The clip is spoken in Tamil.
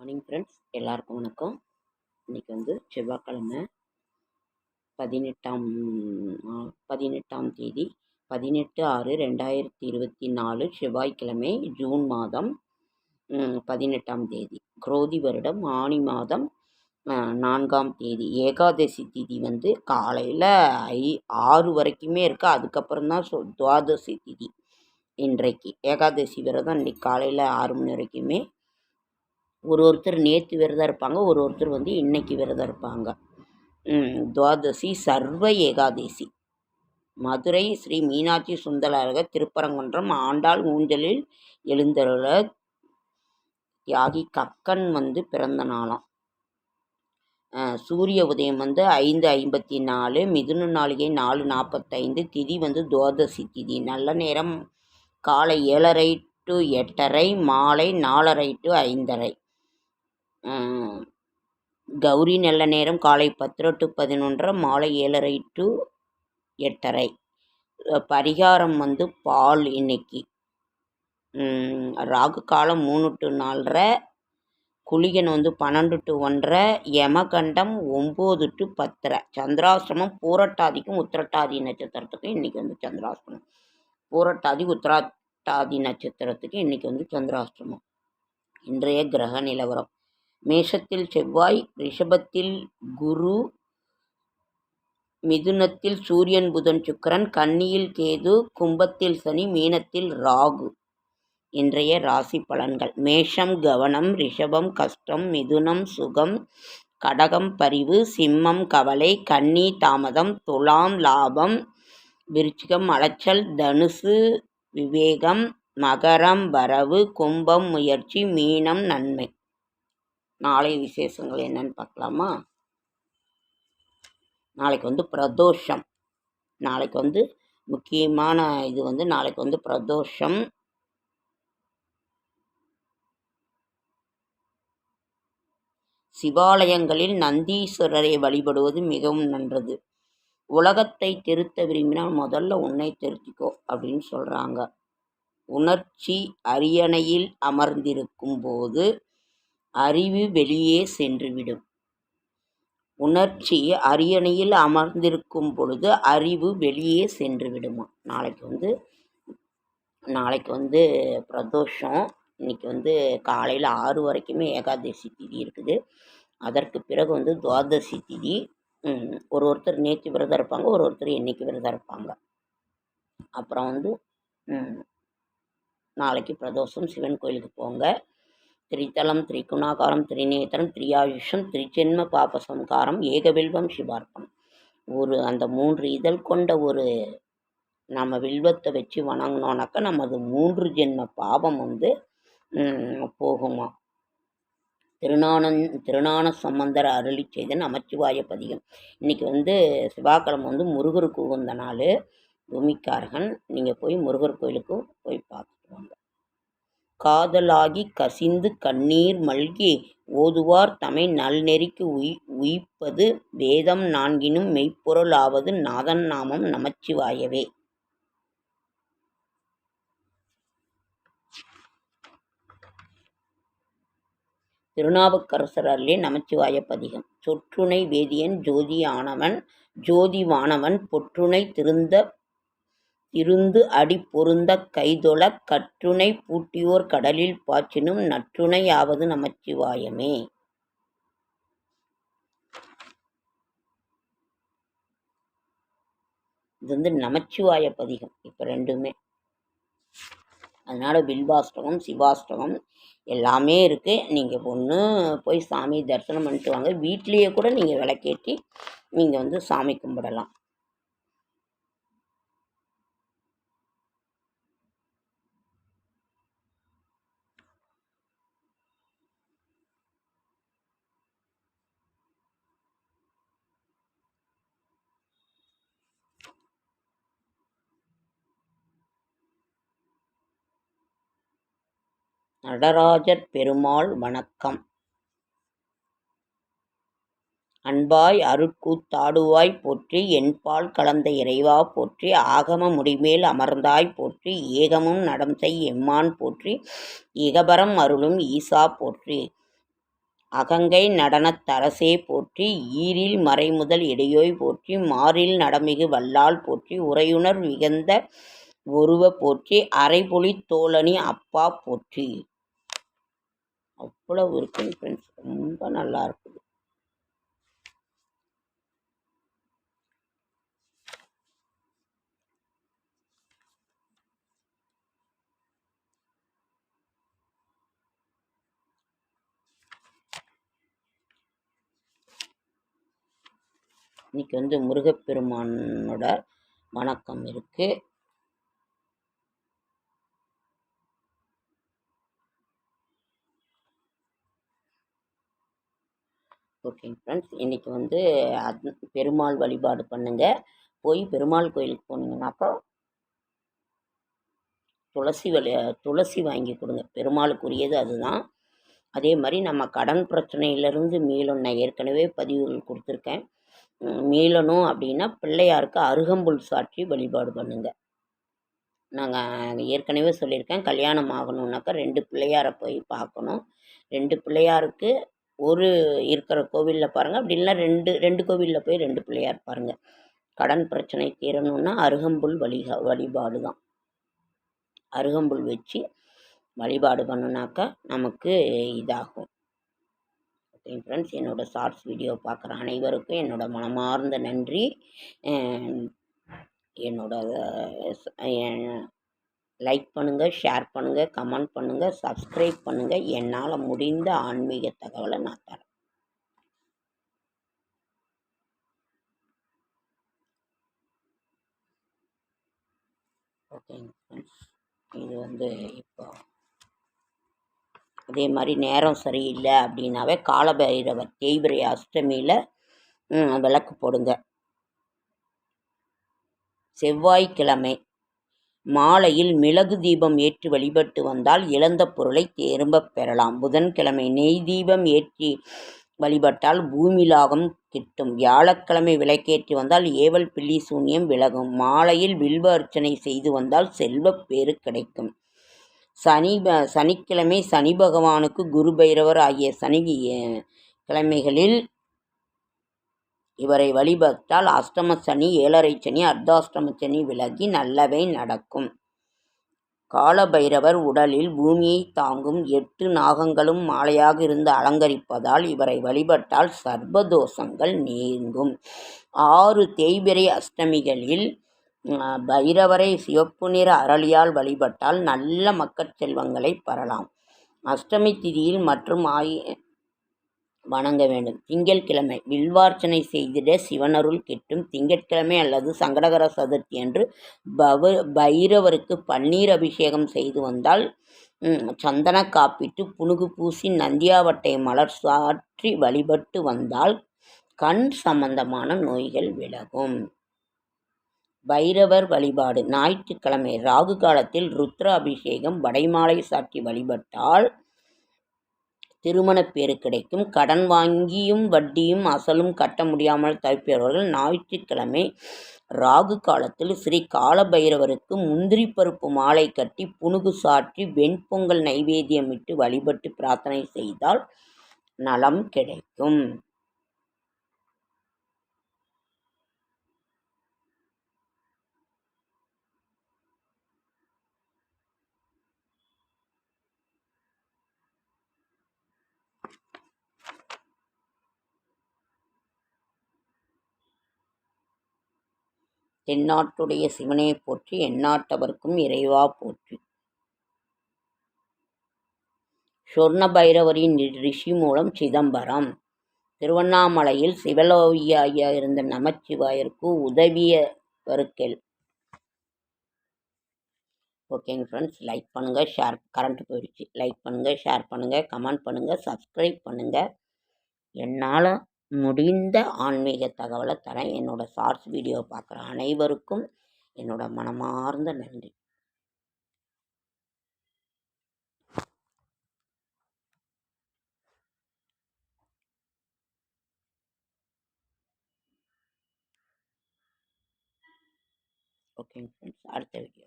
மார்னிங் ஃப்ரெண்ட்ஸ், எல்லாருக்கும் வணக்கம். இன்றைக்கி வந்து செவ்வாய்க்கிழமை 18ஆம் தேதி 18/6/2024 செவ்வாய்க்கிழமை, ஜூன் மாதம் 18ஆம் தேதி, குரோதி வருடம் ஆனி மாதம் 4ஆம் தேதி. ஏகாதசி திதி வந்து காலையில் 6 வரைக்குமே இருக்குது. அதுக்கப்புறம் தான் துவாதசி திதி. இன்றைக்கு ஏகாதசி விரதம் இன்றைக்கி காலையில் 6 மணி வரைக்குமே. ஒருத்தர் நேற்று விரதம் இருப்பாங்க, ஒருத்தர் வந்து இன்னைக்கு விரதம் இருப்பாங்க. துவாதசி சர்வ ஏகாதசி. மதுரை ஸ்ரீ மீனாட்சி சுந்தரர் திருப்பரங்குன்றம் ஆண்டாள் ஊஞ்சலில் எழுந்தருள தியாகி கக்கன் வந்து பிறந்த நாளாம். சூரிய உதயம் வந்து 5:54, மிதுன நாளிகை 4:45, திதி வந்து துவாதசி திதி. நல்ல நேரம் காலை 7:30 to 8:30, மாலை 4:30 to 5:30. கௌரி நல்ல நேரம் காலை 10 to 11, மாலை 7:30 to 8:30. பரிகாரம் வந்து பால் இன்னைக்கு. ராகு காலம் 3 to 4:30, குளிகன் வந்து 12 to 1:30, யமகண்டம் 9 to 10:30. சந்திராசிரமம் பூரட்டாதிக்கும் உத்திரட்டாதி நட்சத்திரத்துக்கும் இன்றைக்கி வந்து சந்திராசிரமம். பூரட்டாதி உத்திரட்டாதி நட்சத்திரத்துக்கு இன்றைக்கி வந்து சந்திராசிரமம். இன்றைய கிரக நிலவரம்: மேஷத்தில் செவ்வாய், ரிஷபத்தில் குரு, மிதுனத்தில் சூரியன் புதன் சுக்கிரன், கன்னியில் கேது, கும்பத்தில் சனி, மீனத்தில் ராகு. இன்றைய ராசி பலன்கள்: மேஷம் கவனம், ரிஷபம் கஷ்டம், மிதுனம் சுகம், கடகம் பரிவு, சிம்மம் கவலை, கன்னி தாமதம், துலாம் லாபம், விருச்சிகம் அலைச்சல், தனுசு விவேகம், மகரம் வரவு, கும்பம் முயற்சி, மீனம் நன்மை. நாளை விசேஷங்கள் என்னன்னு பார்க்கலாமா? நாளைக்கு வந்து பிரதோஷம். நாளைக்கு வந்து முக்கியமான இது வந்து நாளைக்கு வந்து பிரதோஷம். சிவாலயங்களில் நந்தீஸ்வரரை வழிபடுவது மிகவும் நல்லது. உலகத்தை திருத்த விரும்பினால் முதல்ல உன்னை திருத்திக்கோ அப்படின்னு சொல்கிறாங்க. உணர்ச்சி அரியணையில் அமர்ந்திருக்கும் போது அறிவு வெளியே சென்றுவிடும். உணர்ச்சி அரியணையில் அமர்ந்திருக்கும் பொழுது அறிவு வெளியே சென்று விடுமா. நாளைக்கு வந்து பிரதோஷம். இன்றைக்கி வந்து காலையில் 6 வரைக்குமே ஏகாதசி திதி இருக்குது. அதற்கு பிறகு வந்து துவாதசி திதி. ஒருத்தர் நேற்று விரதம் இருப்பாங்க, ஒருத்தர் இன்னைக்கு விரதம் இருப்பாங்க. அப்புறம் வந்து நாளைக்கு பிரதோஷம். சிவன் கோயிலுக்கு போங்க. திரிதலம், திரிகுணாகாரம், திரிநேத்திரம், திரியாயுஷம், திரிஜென்ம பாபசம்காரம், ஏகவில்வம் சிவார்ப்பணம். அந்த 3 இதழ் கொண்ட நம்ம வில்வத்தை வச்சு வணங்கினோன்னாக்கா நமது 3 ஜென்ம பாவம் வந்து போகுமா. திருஞான சம்பந்தர் அருளி செய்த நமச்சிவாய பதிகம். இன்றைக்கி வந்து செவ்வாய்க்கிழமை வந்து முருகருக்கு உகந்த நாள். பூமிக்காரகன். நீங்கள் போய் முருகர் கோயிலுக்கு போய் பார்த்துட்டு வாங்க. காதலாகி கசிந்து கண்ணீர் மல்கி ஓதுவார் தமை நல்நெறிக்கு உயிப்பது வேதம் 4 மெய்ப்பொருள் ஆவது நாதன் நாமம் நமச்சிவாயவே. திருநாவுக்கரசர் அருளிய நமச்சிவாய பதிகம். சொற்றுணை வேதியன் ஜோதி வானவன் பொற்றுணை திருந்து அடி பொருந்தக் கைதொழக் கற்றுணை பூட்டியோர் கடலில் பாய்ச்சினும் நற்றுணை ஆவது நமச்சிவாயமே. இது வந்து நமச்சிவாய பதிகம். இப்போ ரெண்டுமே. அதனால் வில்வாஷ்டகம், சிவாஷ்டகம் எல்லாமே இருக்குது. நீங்கள் ஒன்று போய் சாமி தரிசனம் பண்ணிட்டு வாங்க. வீட்லேயே கூட நீங்கள் விளக்கேற்றி நீங்கள் வந்து சாமி கும்பிடலாம். நடராஜர் பெருமாள் வணக்கம். அன்பாய் அருட்கூத்தாடுவாய் போற்றி, என்பால் கலந்த இறைவா போற்றி, ஆகம முடிமேல் அமர்ந்தாய் போற்றி, ஏகமும் நடம்செய் எம்மான் போற்றி, இகபரம் அருளும் ஈசா போற்றி. அகங்கை நடனத் தரசே போற்றி, ஈரில் மறைமுதல் இடையோய் போற்றி, மாரில் நடமிகு வல்லாள் போற்றி, உறையுணர் விகந்த ஒருவ போற்றி, அரைபொழித் தோளணி அப்பா போற்றி. அவ்வளவு இருக்குங்க ஃப்ரெண்ட்ஸ், ரொம்ப நல்லா இருக்குது. இன்னைக்கு முருகப்பெருமானோட வணக்கம் இருக்கு. ஓகேங்க ஃப்ரெண்ட்ஸ், இன்றைக்கி பெருமாள் வழிபாடு பண்ணுங்க. போய் பெருமாள் கோயிலுக்கு போனீங்கன்னாக்கா துளசி வாங்கி கொடுங்க. பெருமாளுக்குரியது அதுதான். அதே மாதிரி நம்ம கடன் பிரச்சனையிலேருந்து மீளணும். நான் ஏற்கனவே பதிவுகள் கொடுத்துருக்கேன். மீளணும் அப்படின்னா பிள்ளையாருக்கு அருகம்புல் சாற்றி வழிபாடு பண்ணுங்க. நாங்கள் ஏற்கனவே சொல்லியிருக்கேன், கல்யாணம் ஆகணுன்னாக்கா 2 பிள்ளையாரை போய் பார்க்கணும். 2 பிள்ளையாருக்கு ஒரு இருக்கிற கோவிலில் பாருங்கள், அப்படி இல்லைனா 2 கோவிலில் போய் 2 பிள்ளையார் பாருங்கள். கடன் பிரச்சனை தீரணுன்னா அருகம்புல் வழிபாடு தான். அருகம்புல் வச்சு வழிபாடு பண்ணுனாக்கா நமக்கு இதாகும். ஓகே ஃப்ரெண்ட்ஸ், என்னோடய ஷார்ட்ஸ் வீடியோ பார்க்குற அனைவருக்கும் என்னோட மனமார்ந்த நன்றி. என்னோட லைக் பண்ணுங்கள், ஷேர் பண்ணுங்கள், கமெண்ட் பண்ணுங்கள், சப்ஸ்கிரைப் பண்ணுங்கள். என்னால் முடிந்த ஆன்மீக தகவலை நான் தரேன். ஓகேங்க ஃப்ரெண்ட்ஸ், இது இப்போ அதே மாதிரி நேரம் சரியில்லை அப்படின்னாவே காலபைரவர் தேய்பிரை அஷ்டமியில் விளக்கு போடுங்க. செவ்வாய்க்கிழமை மாலையில் மிளகு தீபம் ஏற்றி வழிபட்டு வந்தால் இழந்த பொருளை திரும்பப் பெறலாம். புதன்கிழமை நெய் தீபம் ஏற்றி வழிபட்டால் பூமி லாபம் கிட்டும். வியாழக்கிழமை விளக்கேற்றி வந்தால் ஏவல் பில்லி சூன்யம் விலகும். மாலையில் வில்வ அர்ச்சனை செய்து வந்தால் செல்வப் பேறு கிடைக்கும். சனிக்கிழமை சனி பகவானுக்கு குரு பைரவர் ஆகிய கிழமைகளில் இவரை வழிபட்டால் அஷ்டம சனி, ஏழரை சனி, அர்த்தாஷ்டம சனி விலகி நல்லவை நடக்கும். காலபைரவர் உடலில் பூமியை தாங்கும் 8 நாகங்களும் மாலையாக இருந்து அலங்கரிப்பதால் இவரை வழிபட்டால் சர்வதோஷங்கள் நீங்கும். 6 தேய்பிறை அஷ்டமிகளில் பைரவரை சிவப்பு நிற அரளியால் வழிபட்டால் நல்ல மக்கட் செல்வங்களை பெறலாம். அஷ்டமி திதியில் மற்றும் வணங்க வேண்டும். திங்கட்கிழமை வில்வார்ச்சனை செய்திட சிவனருள் கிட்டும். திங்கட்கிழமை அல்லது சங்கடகர சதுர்த்தி அன்று பைரவருக்கு பன்னீர் அபிஷேகம் செய்து வந்தால், சந்தன காப்பிட்டு புனுகு பூசி நந்தியாவட்டை மலர் சாற்றி வழிபட்டு வந்தால் கண் சம்பந்தமான நோய்கள் விலகும். பைரவர் வழிபாடு ஞாயிற்றுக்கிழமை ராகு காலத்தில் ருத்ர அபிஷேகம் வடைமாலை சாற்றி வழிபட்டால் திருமணப் பேறு கிடைக்கும். கடன் வாங்கியும் வட்டியும் அசலும் கட்ட முடியாமல் தவிப்பவர்கள் ஞாயிற்றுக்கிழமை ராகு காலத்தில் ஸ்ரீ காலபைரவருக்கு முந்திரி பருப்பு மாலை கட்டி புனுகு சாற்றி வெண்பொங்கல் நைவேத்தியமிட்டு வழிபட்டு பிரார்த்தனை செய்தால் நலம் கிடைக்கும். தென்னாட்டுடைய சிவனே போற்றி, எந்நாட்டவர்க்கும் இறைவா போற்றி. சொர்ண பைரவரின் ரிஷி மூலம் சிதம்பரம். திருவண்ணாமலையில் சிவலோகியாக இருந்த நமச்சிவாயருக்கு உதவியவருக்கெல். ஓகேங்க ஃப்ரெண்ட்ஸ், லைக் பண்ணுங்கள், ஷேர். கரண்ட் போயிடுச்சு. லைக் பண்ணுங்கள், ஷேர் பண்ணுங்கள், கமெண்ட் பண்ணுங்கள், சப்ஸ்கிரைப் பண்ணுங்கள். என்னால் முடிந்த ஆன்மீக தகவலை தரேன். என்னோடய ஷார்ட்ஸ் வீடியோ பார்க்குற அனைவருக்கும் என்னோட மனமார்ந்த நன்றி. ஓகேங்க ஃப்ரெண்ட்ஸ், அடுத்த வீடியோ.